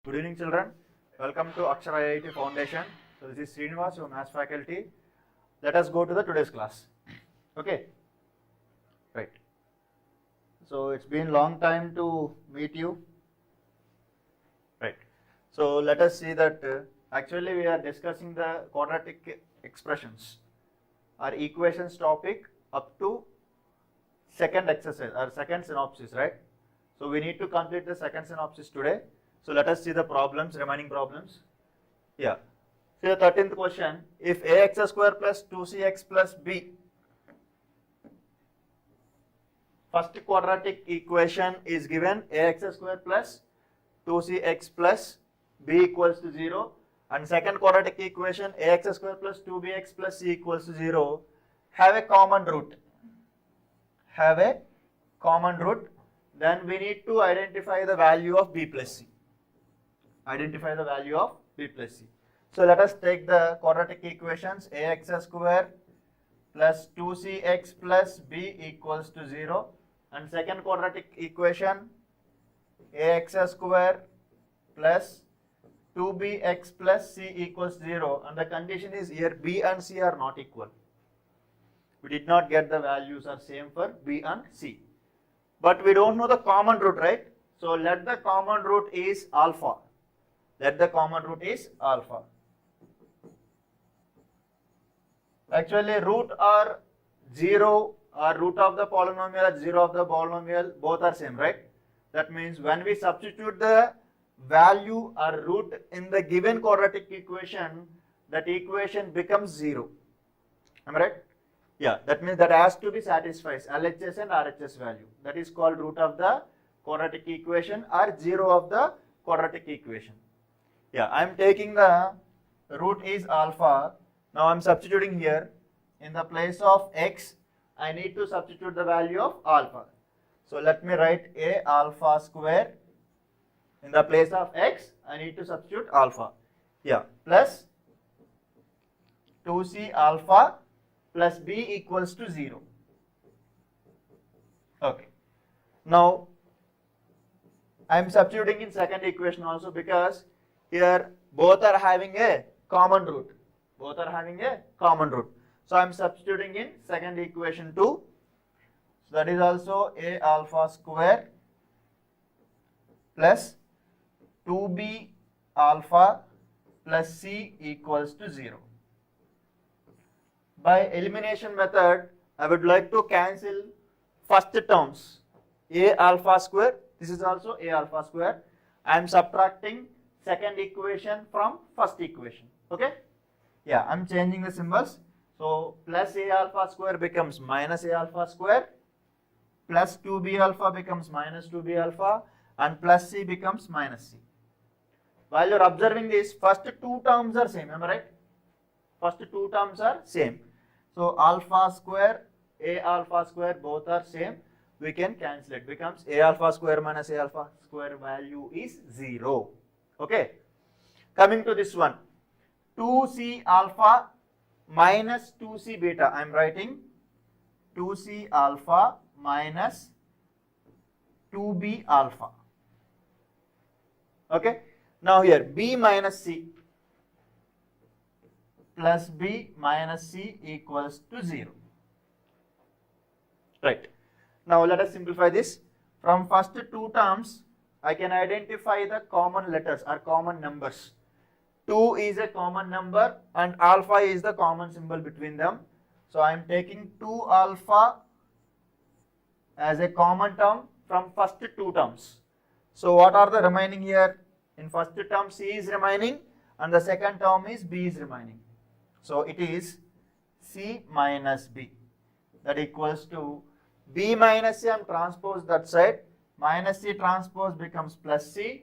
Good evening, children. Welcome to Akshara IIT Foundation. So this is Srinivas, your maths faculty. Let us go to the today's class. Okay. Right. So it's been long time to meet you. Right. So let us see that actually we are discussing the quadratic expressions or equations topic up to second exercise or second synopsis, right? So we need to complete the second synopsis today. So let us see the problems, remaining problems. Yeah. See the 13th question. If ax square plus 2cx plus b, first quadratic equation is given ax square plus 2cx plus b equals to 0, and second quadratic equation ax square plus 2bx plus c equals to 0 have a common root. Have a common root. Then we need to identify the value of b plus c. Identify the value of b plus c. So let us take the quadratic equations. Ax square plus 2cx plus b equals to 0, and second quadratic equation ax square plus 2bx plus c equals 0, and the condition is here b and c are not equal. We did not get the values are same for b and c, but we don't know the common root, right? So let the common root is alpha. Let the common root is alpha. Actually, root or 0 or root of the polynomial or 0 of the polynomial, both are same, right? That means when we substitute the value or root in the given quadratic equation, that equation becomes 0. Am I right? Yeah, that means that has to be satisfies LHS and RHS value. That is called root of the quadratic equation or 0 of the quadratic equation. Yeah, I am taking the root is alpha. Now I am substituting here in the place of x. I need to substitute the value of alpha. So let me write a alpha square. In the place of x, I need to substitute alpha. Yeah, plus 2c alpha plus b equals to 0. Okay. Now I am substituting in second equation also, because here both are having a common root. Both are having a common root. So I am substituting in second equation too. So that is also a alpha square plus 2b alpha plus c equals to 0. By elimination method, I would like to cancel first terms. A alpha square, this is also a alpha square. I am subtracting second equation from first equation. Okay? Yeah, I am changing the symbols. So plus a alpha square becomes minus a alpha square, plus 2b alpha becomes minus 2b alpha, and plus c becomes minus c. While you are observing this, first two terms are same, am I right? First two terms are same. So alpha square, a alpha square, both are same. We can cancel it. Becomes a alpha square minus a alpha square value is 0. Okay. Coming to this one, 2c alpha minus 2c beta. I am writing 2c alpha minus 2b alpha. Okay. Now here b minus c plus b minus c equals to 0. Right. Now let us simplify this. From first two terms, I can identify the common letters or common numbers. 2 is a common number and alpha is the common symbol between them. So I am taking 2 alpha as a common term from first two terms. So what are the remaining here? In first term c is remaining and the second term is b is remaining. So it is c minus b. That equals to b minus c, and transpose that side. Minus c transpose becomes plus c,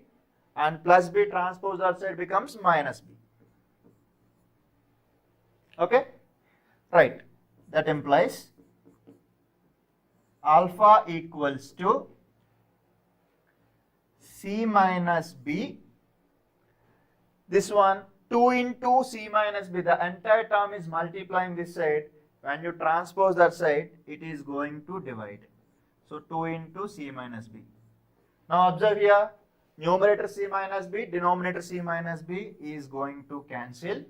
and plus b transpose that side becomes minus b. Okay? Right. That implies alpha equals to c minus b. This one 2 into c minus b. The entire term is multiplying this side. When you transpose that side, it is going to divide. So 2 into c minus b. Now observe here, numerator c minus b, denominator c minus b is going to cancel.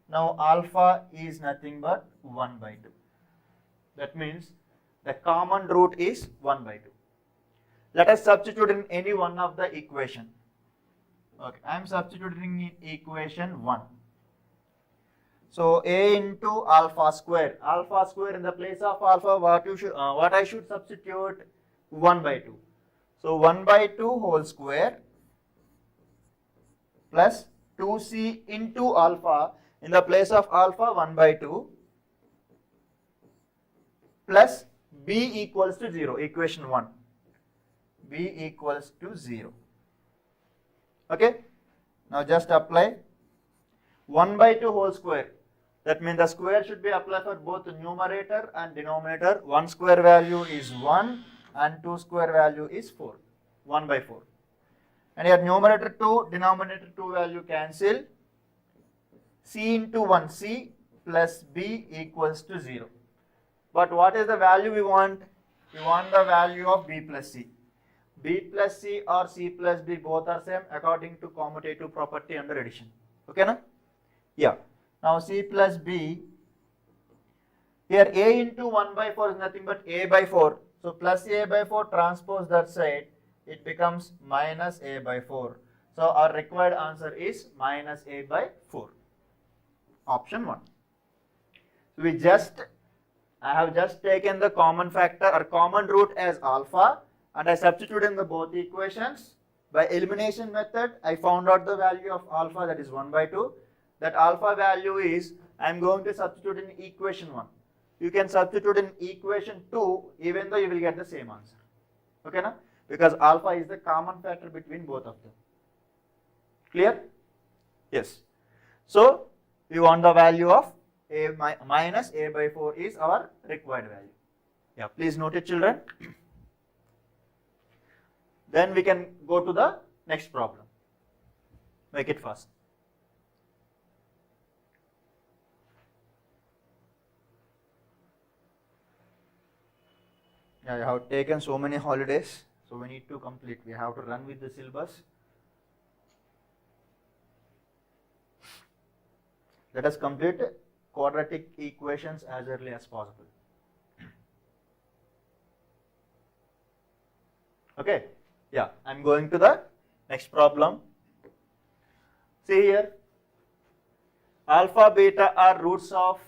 Now alpha is nothing but 1 by 2. That means the common root is 1 by 2. Let us substitute in any one of the equation. Okay, I am substituting in equation 1. So a into alpha square. Alpha square in the place of alpha, what I should substitute? 1 by 2. So 1 by 2 whole square plus 2c into alpha. In the place of alpha, 1 by 2 plus b equals to 0. Equation 1. B equals to 0. Okay. Now just apply 1 by 2 whole square. That means the square should be applied for both the numerator and denominator. 1 square value is 1 and 2 square value is 4. 1 by 4. And here numerator 2, denominator 2 value cancel. C into 1, C plus B equals to 0. But what is the value we want? We want the value of B plus C. B plus C or C plus B both are same according to commutative property under addition. Okay, na? Yeah. Now C plus B. Here A into 1 by 4 is nothing but A by 4. So plus A by 4 transpose that side. It becomes minus A by 4. So our required answer is minus A by 4. Option 1. So I have just taken the common factor or common root as alpha and I substituted in the both equations. By elimination method, I found out the value of alpha, that is 1 by 2. That alpha value is, I am going to substitute in equation 1. You can substitute in equation 2 even though you will get the same answer. Okay, na? Because alpha is the common factor between both of them. Clear? Yes. So we want the value of a minus A by 4 is our required value. Yeah, please note it, children. Then we can go to the next problem. Make it fast. Yeah, I have taken so many holidays, so we need to complete. We have to run with the syllabus. Let us complete quadratic equations as early as possible. Okay, yeah, I am going to the next problem. See here, alpha, beta are roots of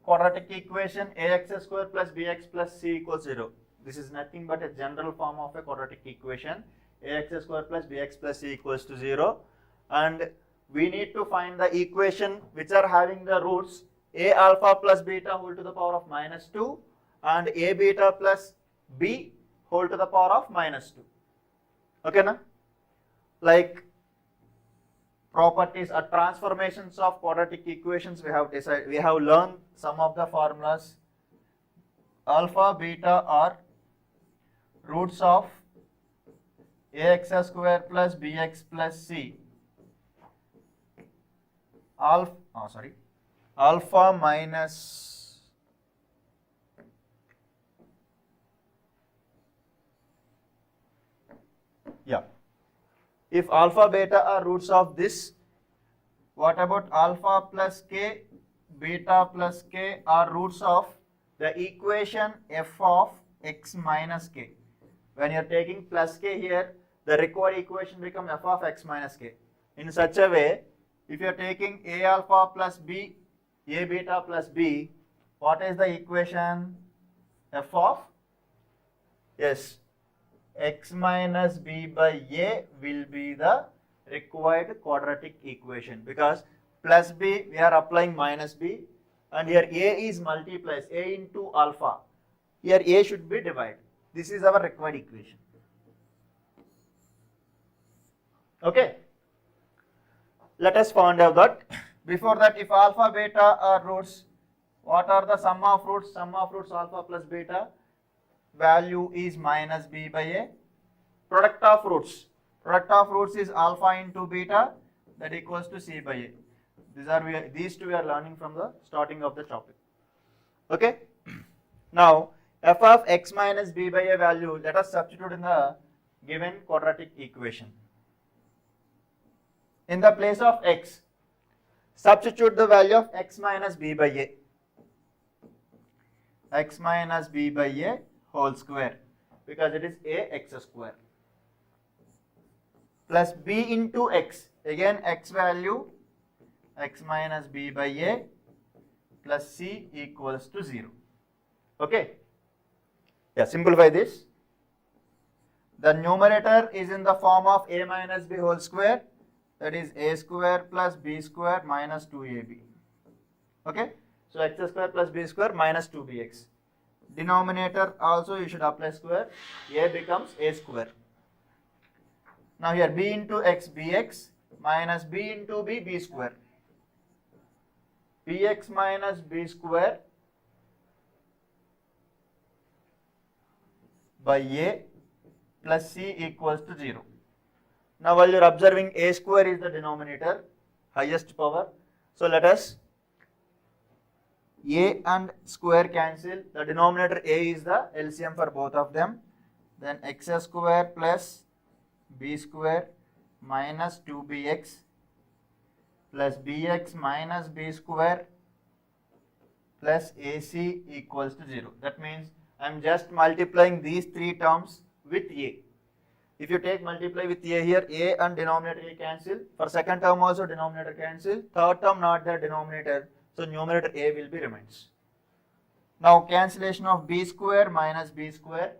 quadratic equation ax square plus bx plus c equals 0. This is nothing but a general form of a quadratic equation. Ax square plus bx plus c equals to 0. And we need to find the equation which are having the roots a alpha plus beta whole to the power of minus 2 and a beta plus b whole to the power of minus 2. Okay, na? Like properties or transformations of quadratic equations, we have learned some of the formulas. Alpha, beta are roots of ax square plus bx plus c. Alpha minus if alpha beta are roots of this, what about alpha plus k, beta plus k are roots of the equation f of x minus k. When you are taking plus k here, the required equation becomes f of x minus k. In such a way, if you are taking a alpha plus b, a beta plus b, what is the equation? F of, yes, x minus b by a will be the required quadratic equation, because plus b we are applying minus b and here a is multiplies a into alpha. Here a should be divided. This is our required equation. Okay. Let us find out that. Before that, if alpha beta are roots, what are the sum of roots? Sum of roots alpha plus beta value is minus b by a. Product of roots. Product of roots is alpha into beta, that equals to c by a. These two we are learning from the starting of the topic. Okay. Now f of x minus b by a value, let us substitute in the given quadratic equation. In the place of x, substitute the value of x minus b by a. X minus b by a whole square, because it is a x square, plus b into x, again x value, x minus b by a plus c equals to 0. Okay? Yeah, simplify this. The numerator is in the form of a minus b whole square, that is a square plus b square minus 2ab. Okay? So x square plus b square minus 2bx. Denominator also you should apply square, a becomes a square. Now here b into x, bx, minus b into b, b square. Bx minus b square by a plus c equals to 0. Now while you are observing, a square is the denominator, highest power. So let us, a and square cancel, the denominator a is the LCM for both of them. Then x square plus b square minus 2bx plus bx minus b square plus ac equals to 0. That means I am just multiplying these three terms with a. If you take multiply with a here, a and denominator a cancel. For second term also denominator cancel. Third term not there, denominator. So numerator a will be remains. Now cancellation of b square minus b square.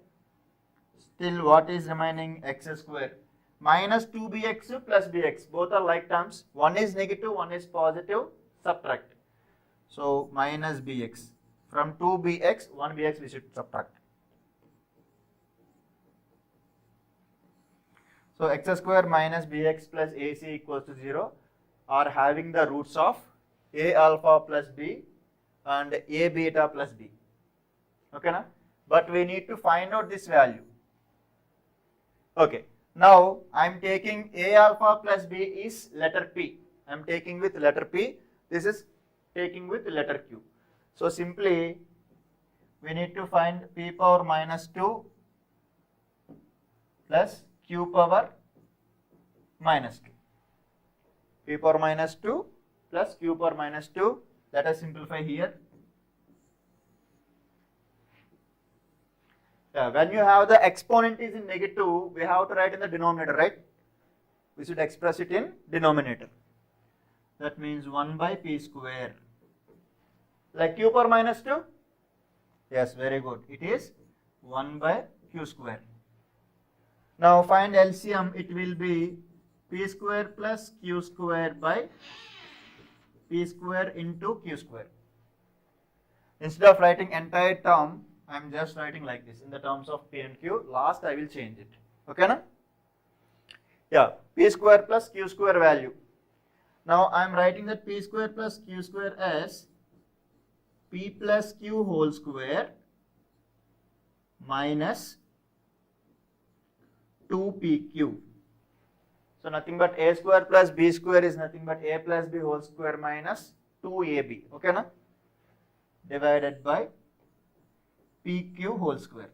Still what is remaining? X square. Minus 2bx plus bx. Both are like terms. One is negative, one is positive. Subtract. So minus bx. From 2bx, 1bx we should subtract. So x square minus bx plus ac equals to 0 are having the roots of a alpha plus b and a beta plus b. Okay, na? But we need to find out this value. Okay. Now I am taking a alpha plus b is letter p. I am taking with letter p. This is taking with letter q. So simply we need to find p power minus 2 plus q power minus 2. P power minus 2 plus q power minus 2. Let us simplify here. When you have the exponent is in negative, we have to write in the denominator, right? We should express it in denominator. That means 1 by p square. Like q power minus 2? Yes, very good. It is 1 by q square. Now find LCM. It will be p square plus q square by p square into q square. Instead of writing entire term, I am just writing like this in the terms of p and q. Last I will change it. Okay, na? Yeah, p square plus q square value. Now I am writing that p square plus q square as p plus q whole square minus 2pq. So nothing but a square plus b square is nothing but a plus b whole square minus 2ab. Okay, na? Divided by pq whole square.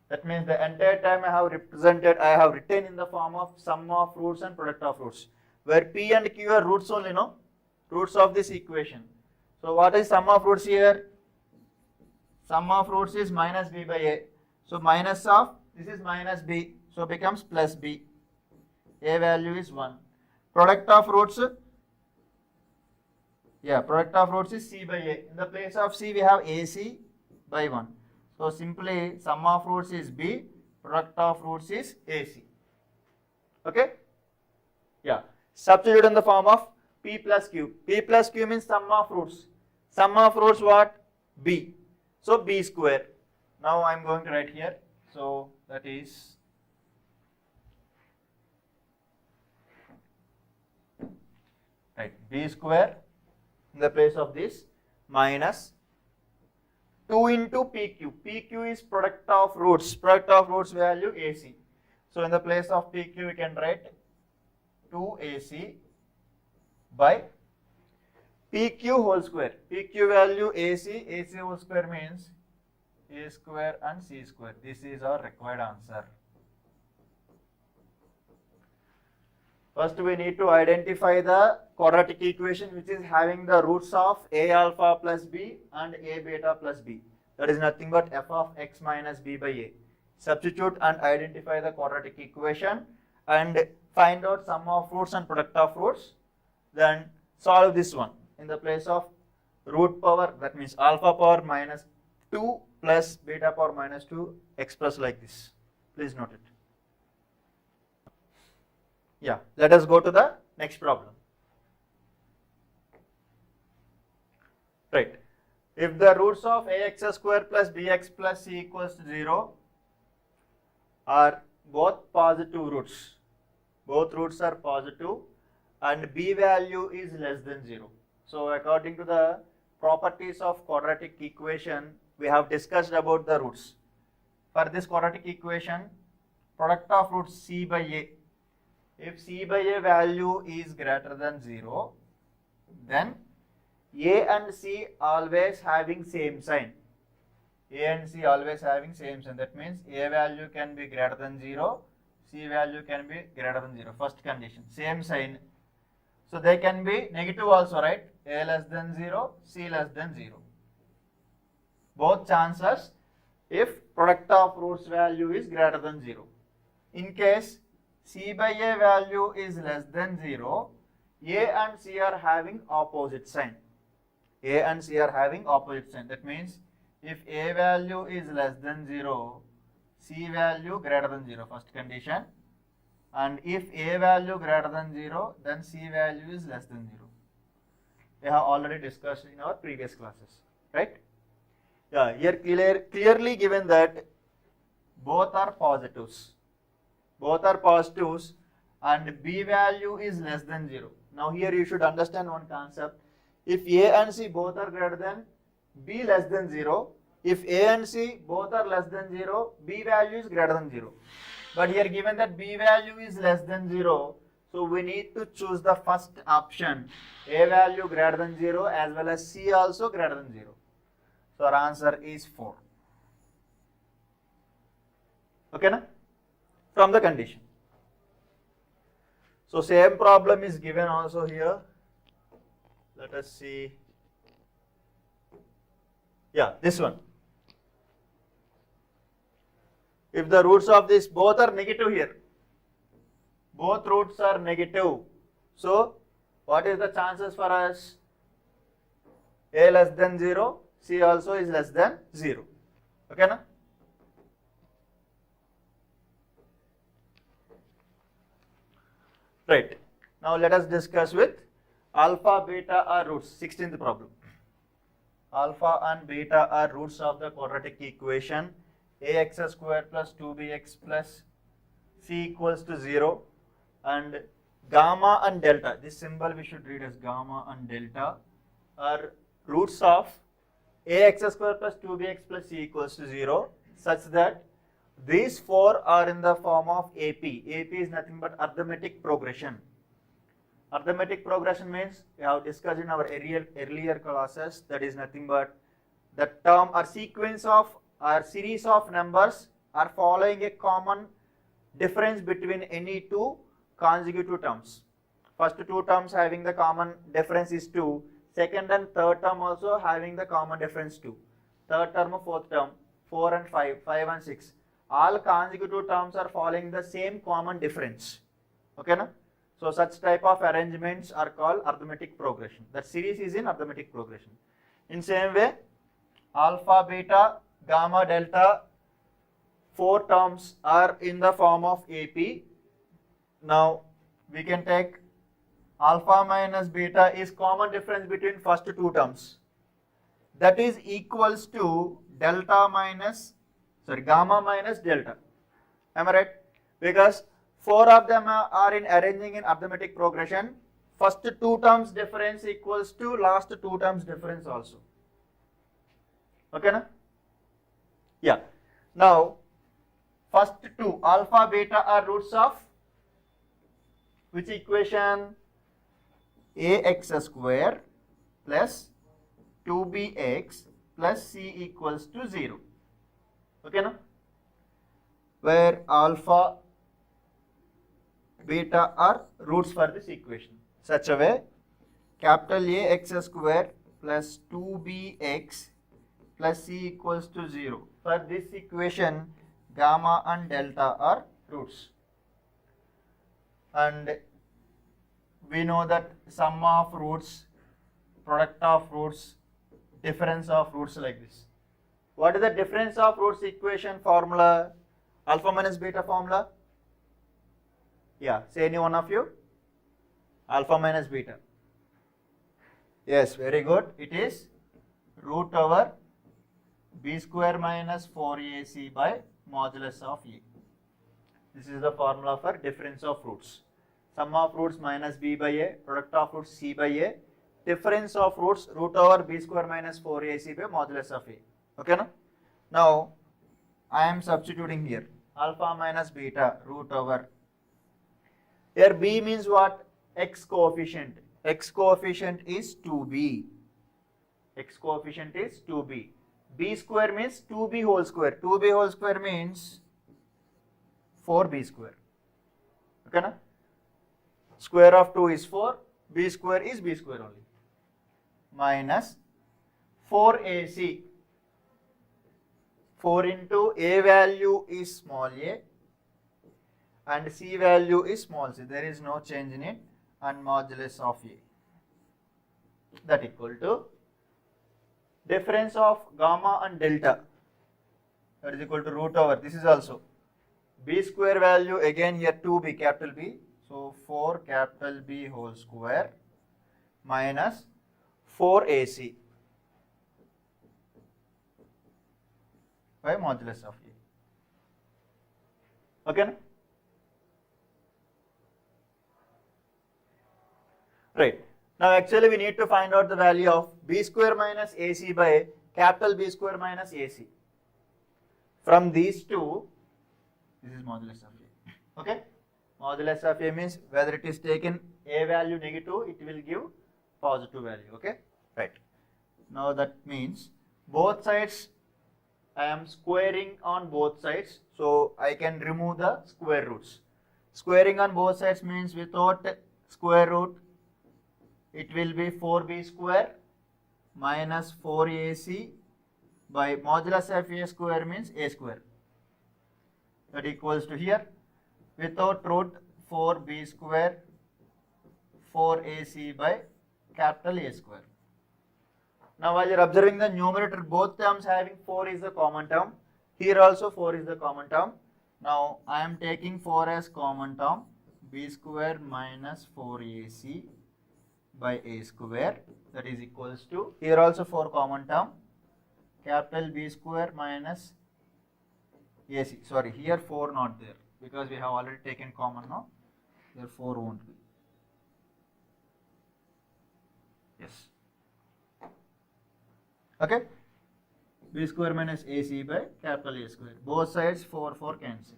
That means the entire time I have written in the form of sum of roots and product of roots, where p and q are roots only, no? Roots of this equation. So what is sum of roots here? Sum of roots is minus b by a. So minus of, this is minus b, so becomes plus b. A value is 1. Product of roots, product of roots is c by a. In the place of c we have ac by 1. So simply sum of roots is b, product of roots is ac. Okay? Yeah. Substitute in the form of p plus q. P plus q means sum of roots. Sum of roots what? B. So b square. Now I am going to write here. So that is b square in the place of this minus 2 into pq. Pq is product of roots. Product of roots value ac. So in the place of pq we can write 2ac by pq whole square. Pq value ac. ac whole square means a square and c square. This is our required answer. First we need to identify the quadratic equation which is having the roots of a alpha plus b and a beta plus b. That is nothing but f of x minus b by a. Substitute and identify the quadratic equation and find out sum of roots and product of roots. Then solve this one in the place of root power, that means alpha power minus 2 plus beta power minus 2 express like this. Please note it. Yeah, let us go to the next problem. Right. If the roots of ax square plus bx plus c equals to 0 are both positive roots, both roots are positive and b value is less than 0. So according to the properties of quadratic equation, we have discussed about the roots. For this quadratic equation, product of roots c by a. If c by a value is greater than 0, then a and c always having same sign. A and c always having same sign. That means a value can be greater than 0, c value can be greater than 0. First condition, same sign. So they can be negative also, right? A less than 0, c less than 0. Both chances if product of roots value is greater than 0. In case c by a value is less than 0, a and c are having opposite sign. A and c are having opposite sign. That means if a value is less than 0, c value greater than 0, first condition. And if a value greater than 0, then c value is less than 0. We have already discussed in our previous classes, right? Yeah, here clearly given that both are positives. Both are positives and b value is less than 0. Now here you should understand one concept. If a and c both are greater than, b less than 0. If a and c both are less than 0, b value is greater than 0. But here given that b value is less than 0, so we need to choose the first option, a value greater than 0 as well as c also greater than 0. So our answer is 4. Okay, na? From the condition. So same problem is given also here. Let us see. Yeah, this one. If the roots of this both are negative here, both roots are negative. So what is the chances for us? A less than 0, c also is less than 0. Okay, na? Right. Now let us discuss with alpha, beta are roots. 16th problem. Alpha and beta are roots of the quadratic equation ax square plus 2bx plus c equals to 0, and gamma and delta, this symbol we should read as gamma and delta, are roots of ax square plus 2bx plus c equals to 0, such that these four are in the form of AP. AP is nothing but arithmetic progression. Arithmetic progression means, we have discussed in our earlier classes, that is nothing but the term or sequence of or series of numbers are following a common difference between any two consecutive terms. First two terms having the common difference is 2, second and third term also having the common difference 2. Third term, fourth term, 4 and 5, 5 and 6. All consecutive terms are following the same common difference. Okay, na? So such type of arrangements are called arithmetic progression. That series is in arithmetic progression. In same way, alpha, beta, gamma, delta, four terms are in the form of AP. Now we can take alpha minus beta is common difference between first two terms. That is equals to delta minus, gamma minus delta. Am I right? Because four of them are in arranging in arithmetic progression. First two terms difference equals to last two terms difference also. Okay, na? Yeah. Now, first two, alpha, beta are roots of which equation? Ax square plus 2bx plus c equals to 0. Okay, na? Where alpha, beta are roots for this equation. Such a way, capital A x square plus 2bx plus c equals to 0. For this equation, gamma and delta are roots. And we know that sum of roots, product of roots, difference of roots like this. What is the difference of roots equation formula? Alpha minus beta formula? Yeah, say any one of you. Alpha minus beta. Yes, very good. It is root over b square minus 4ac by modulus of a. This is the formula for difference of roots. Sum of roots minus b by a, product of roots c by a, difference of roots root over b square minus 4ac by modulus of a. Okay, no? Now, I am substituting here alpha minus beta root over. Here b means what? X coefficient. X coefficient is 2b. X coefficient is 2b. B square means 2b whole square. 2b whole square means 4b square. Okay, na? Square of 2 is 4. B square is b square only. Minus 4ac. 4 into a value is small a and c value is small c. There is no change in it, and modulus of a. That equal to difference of gamma and delta. That is equal to root over. This is also b square value, again here 2b, capital B. So 4 capital B whole square minus 4ac by modulus of a. Okay? Right. Now actually we need to find out the value of b square minus ac by capital B square minus ac. From these two, this is modulus of a. Okay? Modulus of a means whether it is taken a value negative, it will give positive value. Okay? Right. Now that means both sides, I am squaring on both sides, so I can remove the square roots. Squaring on both sides means without square root, it will be 4b square minus 4ac by modulus of a square means a square. That equals to here, without root, 4b square 4ac by capital A square. Now while you are observing the numerator, both terms having 4 is the common term. Here also 4 is the common term. Now I am taking 4 as common term, b square minus 4ac by a square, that is equals to, here also 4 common term, capital B square minus ac. Sorry, here 4 not there because we have already taken common now. Here 4 won't be. Yes. Okay? B square minus ac by capital A square. Both sides 4 cancel.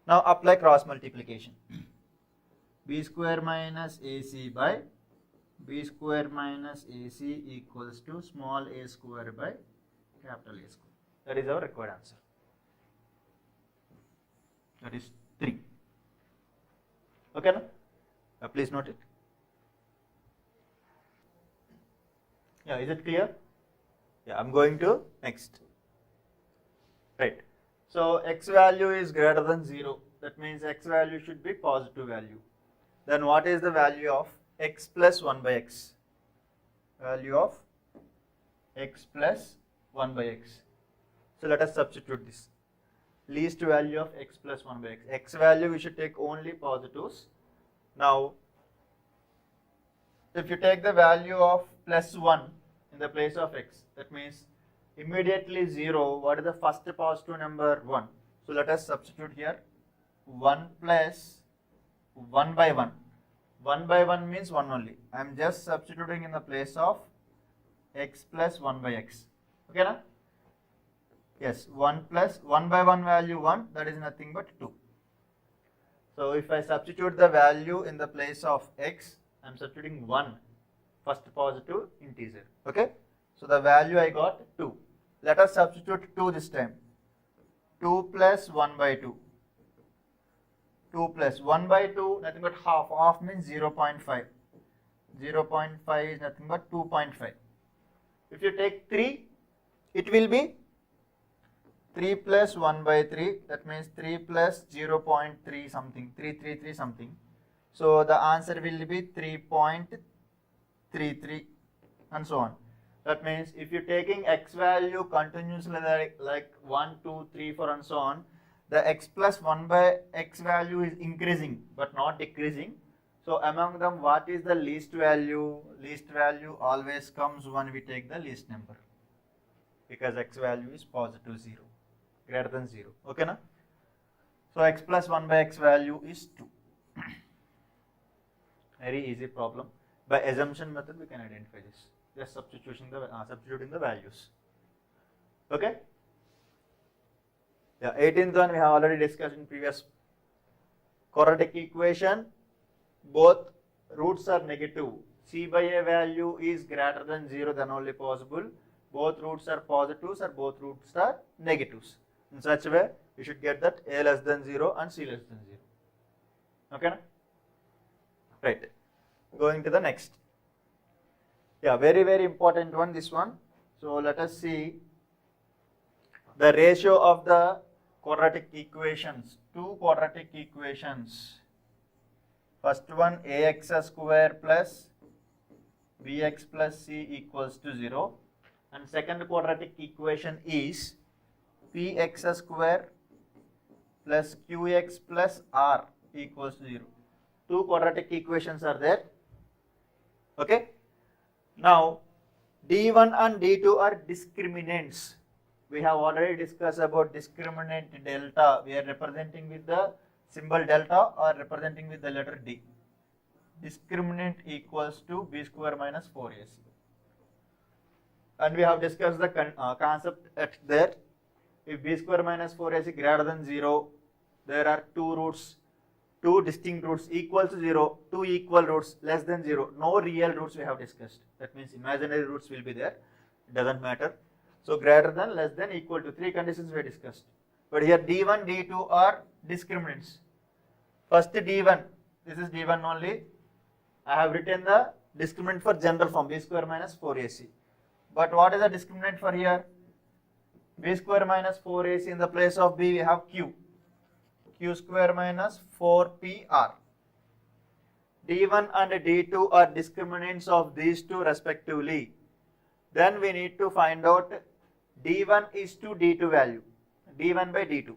Now apply cross multiplication. B square minus ac by b square minus ac equals to small a square by capital A square. That is our required answer. That is 3. Okay, no? Please note it. Yeah, is it clear? Yeah, I'm going to next. Right. So x value is greater than 0. That means x value should be positive value. Then what is the value of x plus 1 by x? Value of x plus 1 by x. So let us substitute this. Least value of x plus 1 by x. X value we should take only positives. Now, if you take the value of plus 1 in the place of x, that means immediately 0. What is the first positive number? 1. So let us substitute here 1 plus 1 by 1. 1 by 1 means 1 only. I am just substituting in the place of x plus 1 by x. Okay, na? Yes, 1 plus 1 by 1 value 1, that is nothing but 2. So if I substitute the value in the place of x, I am substituting 1, first positive integer. Okay, so the value I got 2. Let us substitute 2 this time. 2 plus 1 by 2. 2 plus 1 by 2, nothing but half. Half means 0.5. 0.5 is nothing but 2.5. If you take 3, it will be 3 plus 1 by 3, that means 3 plus 0.3 something, 333 something. So the answer will be 3.33 and so on. That means if you're taking x value continuously like 1, 2, 3, 4 and so on, the x plus 1 by x value is increasing but not decreasing. So among them, what is the least value? Least value always comes when we take the least number, because x value is positive 0, greater than 0. Okay, na? So x plus 1 by x value is 2. Very easy problem. By assumption method, we can identify this. Just substituting the values. Okay. Yeah, 18th one we have already discussed in previous. Quadratic equation. Both roots are negative. C by a value is greater than 0, then only possible. Both roots are positives or both roots are negatives. In such a way, you should get that a less than 0 and c less than 0. Okay? Right. Going to the next. Yeah, very, very important one, this one. So let us see the ratio of the quadratic equations. Two quadratic equations. First one, ax square plus bx plus c equals to 0. And second quadratic equation is px square plus qx plus r equals to 0. Two quadratic equations are there. Okay. Now, d1 and d2 are discriminants. We have already discussed about discriminant delta. We are representing with the symbol delta or representing with the letter d. Discriminant equals to b square minus 4ac. And we have discussed the concept at there. If b square minus 4ac greater than 0, there are two roots, two distinct roots equal to 0, two equal roots less than 0. No real roots we have discussed. That means imaginary roots will be there. It doesn't matter. So greater than, less than, equal to, three conditions we discussed. But here d1, d2 are discriminants. First d1, this is d1 only. I have written the discriminant for general form, b square minus 4ac. But what is the discriminant for here? B square minus 4ac, in the place of b we have q. Q square minus 4pr. d1 and d2 are discriminants of these two respectively. Then we need to find out d1 is to d2 value. d1 by d2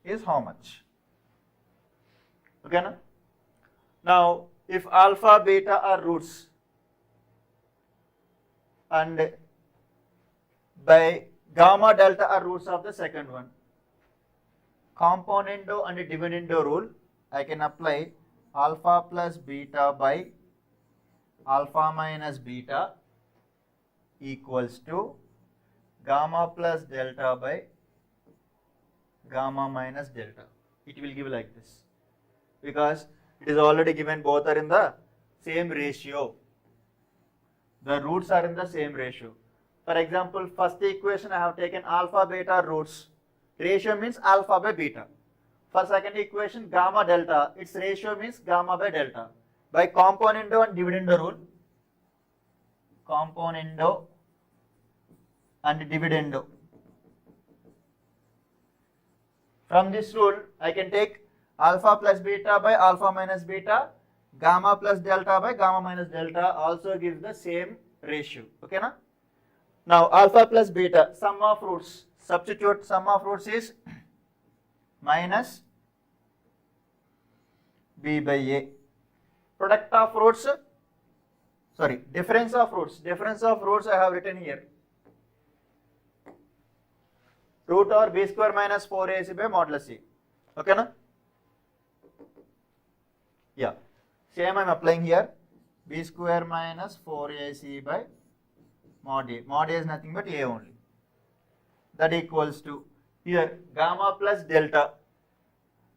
is how much? Okay, na? Now, if alpha, beta are roots and by gamma, delta are roots of the second one, componendo and dividendo rule, I can apply alpha plus beta by alpha minus beta equals to gamma plus delta by gamma minus delta. It will give like this, because it is already given, both are in the same ratio. The roots are in the same ratio. For example, first equation I have taken alpha, beta roots. Ratio means alpha by beta. For second equation, gamma, delta, its ratio means gamma by delta. By componendo and dividendo rule, componendo and dividendo. From this rule, I can take alpha plus beta by alpha minus beta, gamma plus delta by gamma minus delta also gives the same ratio. Okay, na? Now, alpha plus beta, sum of roots. Substitute sum of roots is minus b by a. Product of roots, sorry, difference of roots. Difference of roots I have written here. Root over b square minus 4ac by modulus a. Okay, na? Yeah. Same I am applying here. B square minus 4ac by mod a. Mod a is nothing but a only. That equals to, here, gamma plus delta.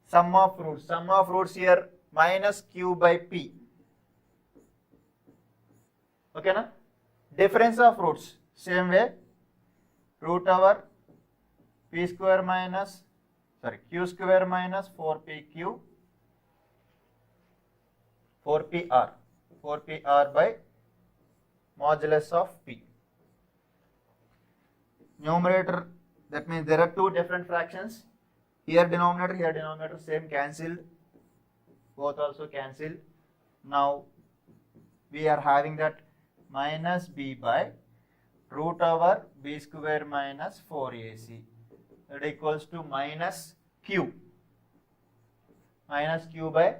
Sum of roots. Sum of roots here, minus q by p. Okay, na? Difference of roots. Same way. Root over q square minus 4pq 4pr by modulus of p. Numerator, that means there are two different fractions. Here denominator same cancelled. Both also cancelled. Now we are having that minus b by root over b square minus 4ac. That equals to minus q by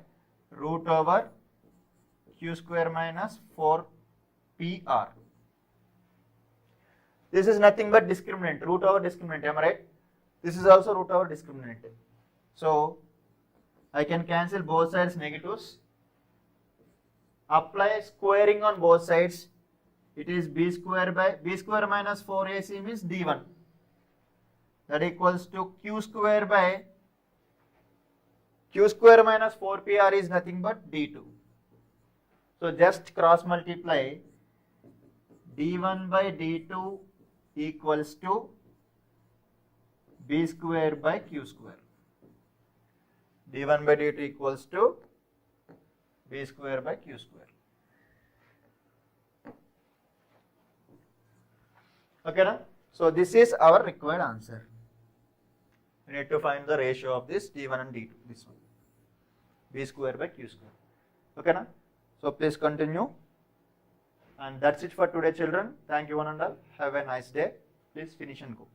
root over q square minus 4pr. This is nothing but discriminant, root over discriminant, am I right? This is also root over discriminant. So I can cancel both sides negatives. Apply squaring on both sides. It is b square minus 4ac means d1. That equals to q square minus 4pr is nothing but d2. So just cross multiply. d1 by d2 equals to b square by q square. d1 by d2 equals to b square by q square. Okay, na? So this is our required answer. We need to find the ratio of this d1 and d2. This one, b square by q square. Okay, na? So please continue. And that's it for today, children. Thank you one and all. Have a nice day. Please finish and go.